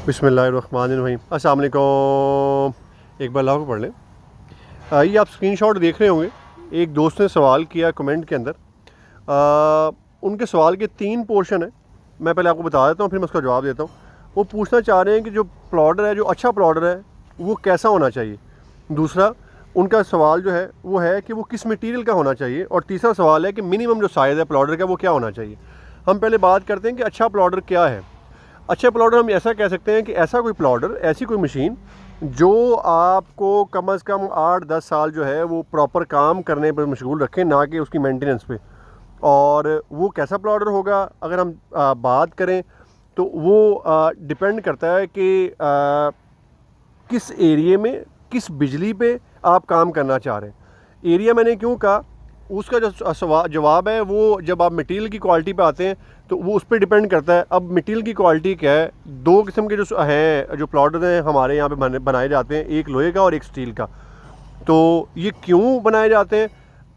بسم اللہ الرحمن الرحیم۔ السلام علیکم۔ ایک بار اللہ کو پڑھ لیں۔ یہ آپ اسکرین شاٹ دیکھ رہے ہوں گے، ایک دوست نے سوال کیا کمنٹ کے اندر۔ ان کے سوال کے 3 پورشن ہیں، میں پہلے آپ کو بتا دیتا ہوں پھر میں اس کا جواب دیتا ہوں۔ وہ پوچھنا چاہ رہے ہیں کہ جو پلاڈر ہے، جو اچھا پلاڈر ہے وہ کیسا ہونا چاہیے۔ دوسرا ان کا سوال جو ہے وہ ہے کہ وہ کس میٹیریل کا ہونا چاہیے، اور تیسرا سوال ہے کہ منیمم جو سائز ہے پلاڈر کا وہ کیا ہونا چاہیے۔ ہم پہلے بات کرتے ہیں کہ اچھا پلاڈر کیا ہے۔ اچھا پلاڈر ہم ایسا کہہ سکتے ہیں کہ ایسا کوئی پلاڈر، ایسی کوئی مشین جو آپ کو کم از کم 8-10 سال جو ہے وہ پراپر کام کرنے پر مشغول رکھیں، نہ کہ اس کی مینٹیننس پہ۔ اور وہ کیسا پلاڈر ہوگا اگر ہم بات کریں تو وہ ڈپینڈ کرتا ہے کہ کس ایریے میں کس بجلی پہ آپ کام کرنا چاہ رہے ہیں۔ ایریا میں نے کیوں کہا، اس کا جو جواب ہے وہ جب آپ مٹیریل کی کوالٹی پہ آتے ہیں تو وہ اس پہ ڈیپینڈ کرتا ہے۔ اب مٹیریل کی کوالٹی کیا ہے، 2 قسم کے جو ہیں جو پلاڈر ہیں ہمارے یہاں پہ بنائے جاتے ہیں، ایک لوہے کا اور ایک سٹیل کا۔ تو یہ کیوں بنائے جاتے ہیں؟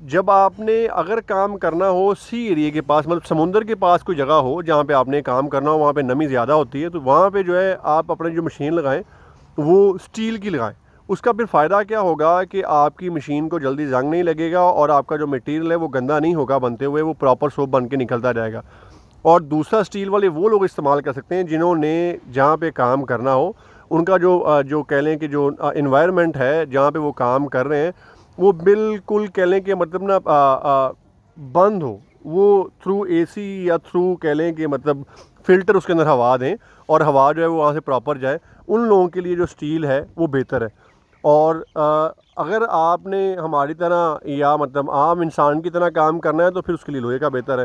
جب آپ نے اگر کام کرنا ہو سی ایریے کے پاس، مطلب سمندر کے پاس کوئی جگہ ہو جہاں پہ آپ نے کام کرنا ہو، وہاں پہ نمی زیادہ ہوتی ہے، تو وہاں پہ جو ہے آپ اپنے جو مشین لگائیں وہ سٹیل کی لگائیں۔ اس کا پھر فائدہ کیا ہوگا کہ آپ کی مشین کو جلدی زنگ نہیں لگے گا، اور آپ کا جو مٹیریل ہے وہ گندا نہیں ہوگا بنتے ہوئے، وہ پراپر سوپ بن کے نکلتا جائے گا۔ اور دوسرا سٹیل والے وہ لوگ استعمال کر سکتے ہیں جنہوں نے جہاں پہ کام کرنا ہو ان کا جو کہہ لیں کہ جو انوائرمنٹ ہے جہاں پہ وہ کام کر رہے ہیں وہ بالکل کہہ لیں کہ مطلب نا بند ہو، وہ تھرو اے سی یا تھرو کہہ لیں کہ مطلب فلٹر اس کے اندر ہوا دیں اور ہوا جو ہے وہ وہاں سے پراپر جائے۔ ان لوگوں کے لیے جو سٹیل ہے وہ بہتر ہے۔ اور اگر آپ نے ہماری طرح یا مطلب عام انسان کی طرح کام کرنا ہے تو پھر اس کے لیے لوہے کا بہتر ہے۔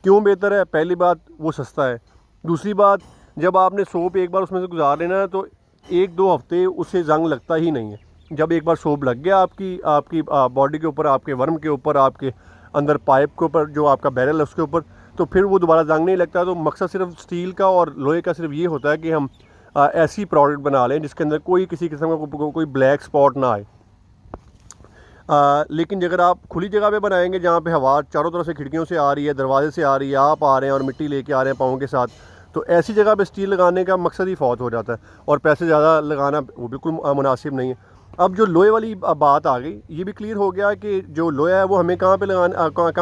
کیوں بہتر ہے؟ پہلی بات وہ سستا ہے، دوسری بات جب آپ نے سوپ ایک بار اس میں سے گزار لینا ہے تو 1-2 ہفتے اسے زنگ لگتا ہی نہیں ہے۔ جب ایک بار سوپ لگ گیا آپ کی باڈی کے اوپر، آپ کے ورم کے اوپر، آپ کے اندر پائپ کے اوپر، جو آپ کا بیرل ہے اس کے اوپر، تو پھر وہ دوبارہ زنگ نہیں لگتا۔ تو مقصد صرف سٹیل کا اور لوہے کا صرف یہ ہوتا ہے کہ ہم ایسی پروڈکٹ بنا لیں جس کے اندر کوئی کسی قسم کا کوئی بلیک سپاٹ نہ آئے۔ لیکن اگر آپ کھلی جگہ پہ بنائیں گے جہاں پہ ہوا چاروں طرف سے کھڑکیوں سے آ رہی ہے، دروازے سے آ رہی ہے، آپ آ رہے ہیں اور مٹی لے کے آ رہے ہیں پاؤں کے ساتھ، تو ایسی جگہ پہ سٹیل لگانے کا مقصد ہی فوت ہو جاتا ہے، اور پیسے زیادہ لگانا وہ بالکل مناسب نہیں ہے۔ اب جو لوہے والی بات آ گئی، یہ بھی کلیئر ہو گیا کہ جو لوہا ہے وہ ہمیں کہاں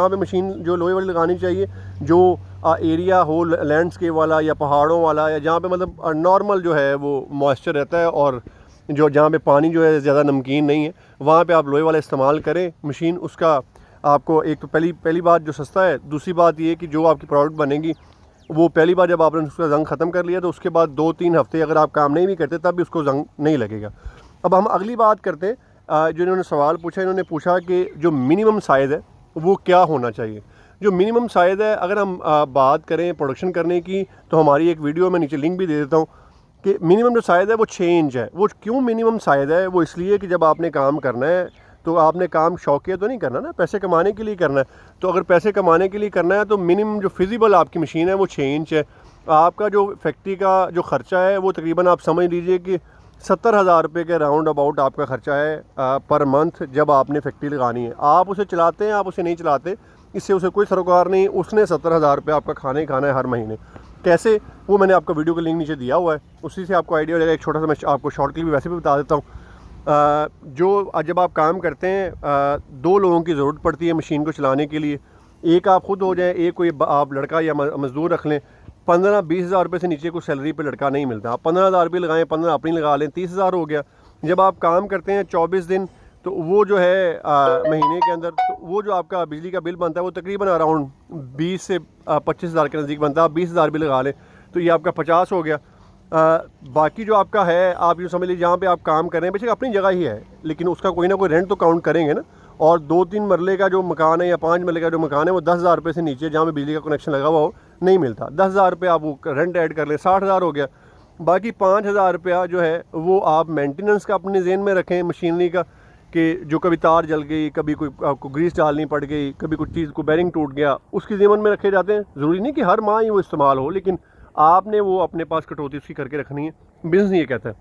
پہ مشین جو لوہے والی لگانی چاہیے، جو ایریا ہو لینڈسکیپ والا یا پہاڑوں والا، یا جہاں پہ مطلب نارمل جو ہے وہ موئسچر رہتا ہے، اور جہاں پہ پانی جو ہے زیادہ نمکین نہیں ہے، وہاں پہ آپ لوہے والا استعمال کریں مشین۔ اس کا آپ کو ایک تو پہلی بات جو سستا ہے، دوسری بات یہ کہ جو آپ کی پروڈکٹ بنے گی وہ پہلی بار جب آپ نے اس کا زنگ ختم کر لیا تو اس کے بعد 2-3 ہفتے اگر آپ کام نہیں بھی کرتے تب بھی اس کو زنگ نہیں لگے گا۔ اب ہم اگلی بات کرتے ہیں، جو انہوں نے سوال پوچھا، انہوں نے پوچھا کہ جو منیمم سائز ہے وہ کیا ہونا چاہیے۔ جو منیمم سائز ہے اگر ہم بات کریں پروڈکشن کرنے کی تو ہماری ایک ویڈیو میں نیچے لنک بھی دے دیتا ہوں کہ منیمم جو سائز ہے وہ 6 انچ ہے۔ وہ کیوں منیمم سائز ہے؟ وہ اس لیے کہ جب آپ نے کام کرنا ہے تو آپ نے کام شوقیہ تو نہیں کرنا نا، پیسے کمانے کے لیے کرنا ہے۔ تو اگر پیسے کمانے کے لیے کرنا ہے تو منیمم جو فیزیبل آپ کی مشین ہے وہ 6 انچ ہے۔ آپ کا جو فیکٹری کا جو خرچہ ہے وہ تقریباً آپ سمجھ لیجئے کہ 70,000 روپے کے راؤنڈ اباؤٹ آپ کا خرچہ ہے پر منتھ جب آپ نے فیکٹری لگانی ہے۔ آپ اسے چلاتے ہیں، آپ اسے نہیں چلاتے، اس سے اسے کوئی سروکار نہیں، اس نے 70,000 روپے آپ کا کھانا ہی کھانا ہے ہر مہینے۔ کیسے؟ وہ میں نے آپ کو ویڈیو کا لنک نیچے دیا ہوا ہے، اسی سے آپ کو آئیڈیا ہو جائے گا۔ ایک چھوٹا سا میں آپ کو شارٹ کلپ ویسے بھی بتا دیتا ہوں۔ جب آپ کام کرتے ہیں 2 لوگوں کی ضرورت پڑتی ہے مشین کو چلانے کے لیے، ایک آپ خود ہو جائیں، ایک کوئی آپ لڑکا یا مزدور رکھ لیں۔ 15-20 ہزار روپے سے نیچے کوئی سیلری پہ لڑکا نہیں ملتا۔ آپ 15,000 روپے لگائیں، 15 اپنی لگا لیں، 30,000 ہو گیا۔ جب آپ کام کرتے ہیں 24 دن تو وہ جو ہے مہینے کے اندر، تو وہ جو آپ کا بجلی کا بل بنتا ہے وہ تقریباً اراؤنڈ 20 سے 25 ہزار کے نزدیک بنتا ہے۔ آپ 20 ہزار بھی لگا لیں تو یہ آپ کا 50 ہو گیا۔ باقی جو آپ کا ہے آپ یوں سمجھ لیجیے جہاں پہ آپ کام کر رہے ہیں، بے شک اپنی جگہ ہی ہے لیکن اس کا کوئی نہ کوئی رینٹ تو کاؤنٹ کریں گے نا۔ اور 2-3 مرلے کا جو مکان ہے یا 5 مرلے کا جو مکان ہے وہ 10,000 روپے سے نیچے جہاں پہ بجلی کا کنیکشن لگا ہوا ہو نہیں ملتا۔ 10,000 روپے آپ وہ رینٹ ایڈ کر لیں، 60,000 ہو گیا۔ باقی 5,000 روپیہ جو ہے وہ آپ مینٹیننس کا اپنے ذہن میں رکھیں مشینری کا، کہ جو کبھی تار جل گئی، کبھی کوئی آپ کو گریس ڈالنی پڑ گئی، کبھی کوئی چیز کو بیرنگ ٹوٹ گیا، اس کی ذمن میں رکھے جاتے ہیں۔ ضروری نہیں کہ ہر ماہ ہی وہ استعمال ہو، لیکن آپ نے وہ اپنے پاس کٹوتی اس کی کر کے رکھنی ہے۔ بزنس یہ کہتا ہے۔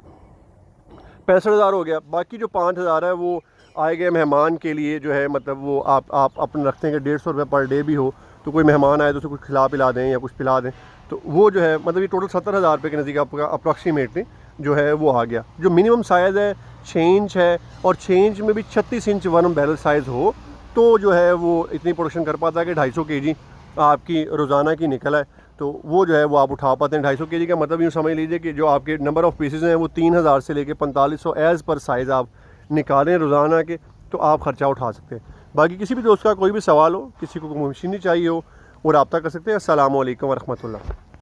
65,000 ہو گیا۔ باقی جو 5,000 ہے وہ آئے گئے مہمان کے لیے جو ہے، مطلب وہ آپ اپنے رکھتے ہیں کہ 150 روپے پر ڈے بھی ہو، تو کوئی مہمان آئے تو اسے کچھ کھلا پلا دیں یا کچھ پلا دیں، تو وہ جو ہے مطلب یہ ٹوٹل 70,000 روپے کے نزدیک آپ کا اپروکسیمیٹلی جو ہے وہ آ گیا. جو منیمم سائز ہے 6 انچ ہے, اور 6 انچ میں بھی 36 انچ ورم بیرل سائز ہو تو جو ہے وہ اتنی پروڈکشن کر پاتا ہے کہ 250 kg آپ کی روزانہ کی نکل ہے. تو وہ جو ہے وہ آپ اٹھا پاتے ہیں. 250 kg کا مطلب یوں سمجھ لیجیے کہ جو آپ کے نمبر آف پیسز ہیں وہ 3,000 سے لے کے 4500 ایز پر سائز آپ نکالیں روزانہ کے, تو آپ خرچہ اٹھا سکتے ہیں. باقی کسی بھی دوست کا کوئی بھی سوال ہو, کسی کو کوئی مشینری چاہیے ہو, وہ رابطہ کر سکتے ہیں. السلام علیکم ورحمۃ اللہ.